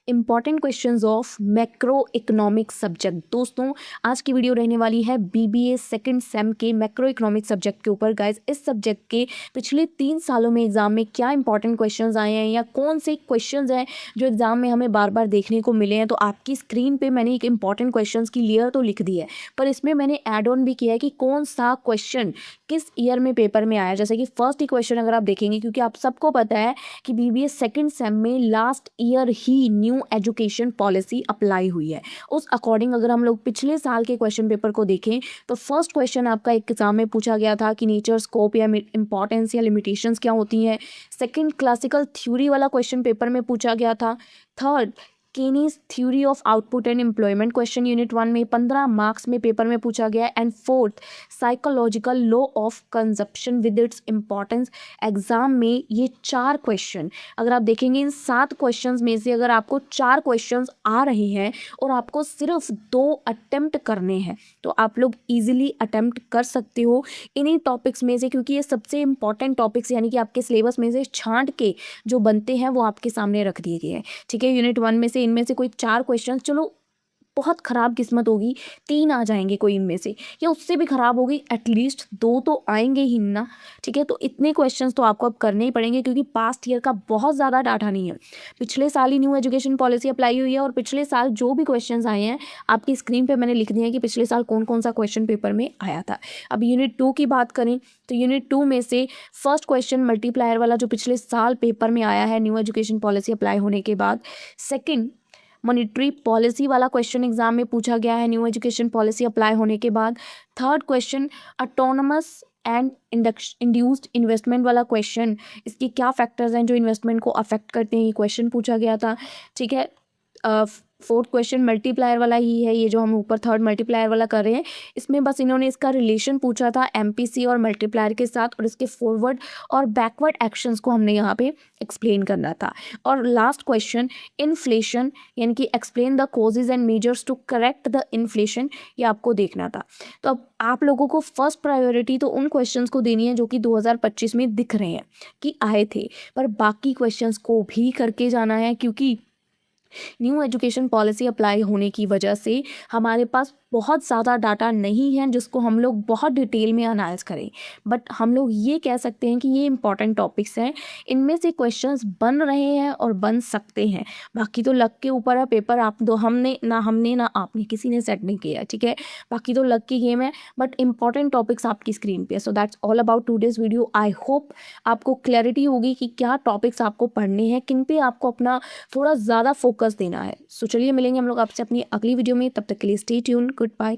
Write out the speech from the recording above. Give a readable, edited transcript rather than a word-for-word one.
Important questions of macro economic subject. दोस्तों आज की वीडियो रहने वाली है बीबीए सेकंड सेम के मैक्रो इकोनॉमिक सब्जेक्ट के ऊपर। गाइस इस सब्जेक्ट के पिछले 3 सालों में एग्जाम में क्या इंपॉर्टेंट क्वेश्चंस आए हैं या कौन से क्वेश्चंस हैं जो एग्जाम में हमें बार बार देखने को मिले हैं। तो आपकी स्क्रीन पे मैंने एक इंपॉर्टेंट क्वेश्चंस की लेयर तो लिख दी है, पर इसमें मैंने ऐड ऑन भी किया है कि कौन सा क्वेश्चन किस ईयर में पेपर में आया। जैसे कि फर्स्ट ही क्वेश्चन अगर आप देखेंगे, क्योंकि आप सबको पता है कि बीबीए सेकंड सेम में लास्ट ईयर ही न्यू एजुकेशन पॉलिसी अप्लाई हुई है, उस अकॉर्डिंग अगर हम लोग पिछले साल के क्वेश्चन पेपर को देखें तो फर्स्ट क्वेश्चन आपका एग्जाम में पूछा गया था कि नेचर, स्कोप या इंपॉर्टेंस या लिमिटेशंस क्या होती हैं। सेकंड क्लासिकल थ्योरी वाला क्वेश्चन पेपर में पूछा गया था। Third Kaynes theory of output and employment question unit 1 में 15 मार्क्स में पेपर में पूछा गया। And fourth psychological law of consumption with its importance. Exam में ये 4 क्वेश्चन अगर आप देखेंगे, इन 7 क्वेश्चंस में से अगर आपको 4 क्वेश्चंस आ रहे हैं और आपको सिर्फ 2 अटेम्प्ट करने हैं तो आप लोग इजीली अटेम्प्ट कर सकते हो इन्हीं टॉपिक्स में से, क्योंकि ये सबसे इंपॉर्टेंट टॉपिक्स यानी कि आपके सिलेबस में से छांट के जो बनते हैं वो आपके सामने रख दिए गए हैं। ठीक है, यूनिट 1 में से इनमें से कोई 4 क्वेश्चन, चलो बहुत ख़राब किस्मत होगी 3 आ जाएंगे कोई इनमें से, या उससे भी ख़राब होगी एटलीस्ट 2 तो आएंगे ही ना। ठीक है, तो इतने क्वेश्चंस तो आपको अब करने ही पड़ेंगे, क्योंकि पास्ट ईयर का बहुत ज़्यादा डाटा नहीं है। पिछले साल ही न्यू एजुकेशन पॉलिसी अप्लाई हुई है और पिछले साल जो भी क्वेश्चंस आए हैं आपकी स्क्रीन पर मैंने लिख दिया है कि पिछले साल कौन कौन सा क्वेश्चन पेपर में आया था। अब यूनिट 2 की बात करें तो यूनिट 2 में से फर्स्ट क्वेश्चन मल्टीप्लायर वाला जो पिछले साल पेपर में आया है न्यू एजुकेशन पॉलिसी अप्लाई होने के बाद। सेकेंड मॉनिटरी पॉलिसी वाला क्वेश्चन एग्जाम में पूछा गया है न्यू एजुकेशन पॉलिसी अप्लाई होने के बाद। Third question autonomous and induced investment वाला क्वेश्चन, इसके क्या फैक्टर्स हैं जो इन्वेस्टमेंट को अफेक्ट करते हैं, ये क्वेश्चन पूछा गया था। ठीक है, फोर्थ क्वेश्चन मल्टीप्लायर वाला ही है, ये जो हम ऊपर थर्ड मल्टीप्लायर वाला कर रहे हैं इसमें बस इन्होंने इसका रिलेशन पूछा था एमपीसी और मल्टीप्लायर के साथ, और इसके फॉरवर्ड और बैकवर्ड एक्शंस को हमने यहाँ पे एक्सप्लेन करना था। और लास्ट क्वेश्चन इन्फ्लेशन यानी कि explain the causes and measures to correct the inflation, ये आपको देखना था। तो अब आप लोगों को फर्स्ट प्रायोरिटी तो उन क्वेश्चंस को देनी है जो कि 2025 में दिख रहे हैं कि आए थे, पर बाकी क्वेश्चंस को भी करके जाना है, क्योंकि न्यू एजुकेशन पॉलिसी अप्लाई होने की वजह से हमारे पास बहुत ज़्यादा डाटा नहीं है जिसको हम लोग बहुत डिटेल में एनालाइज करें। बट हम लोग ये कह सकते हैं कि ये इंपॉर्टेंट टॉपिक्स हैं, इनमें से क्वेश्चंस बन रहे हैं और बन सकते हैं। बाकी तो लक के ऊपर है, पेपर आप दो हमने ना आपने किसी ने सेट नहीं किया। ठीक है, बाकी तो लक की गेम है, बट इंपॉर्टेंट टॉपिक्स आपकी स्क्रीन पे। So that's all about today's video. I hope आपको क्लैरिटी होगी कि क्या टॉपिक्स आपको पढ़ने हैं, किन पे आपको अपना थोड़ा ज़्यादा फोकस देना है। सो चलिए मिलेंगे हम लोग आपसे अपनी अगली वीडियो में, तब तक के लिए स्टे ट्यून्ड, गुड बाय।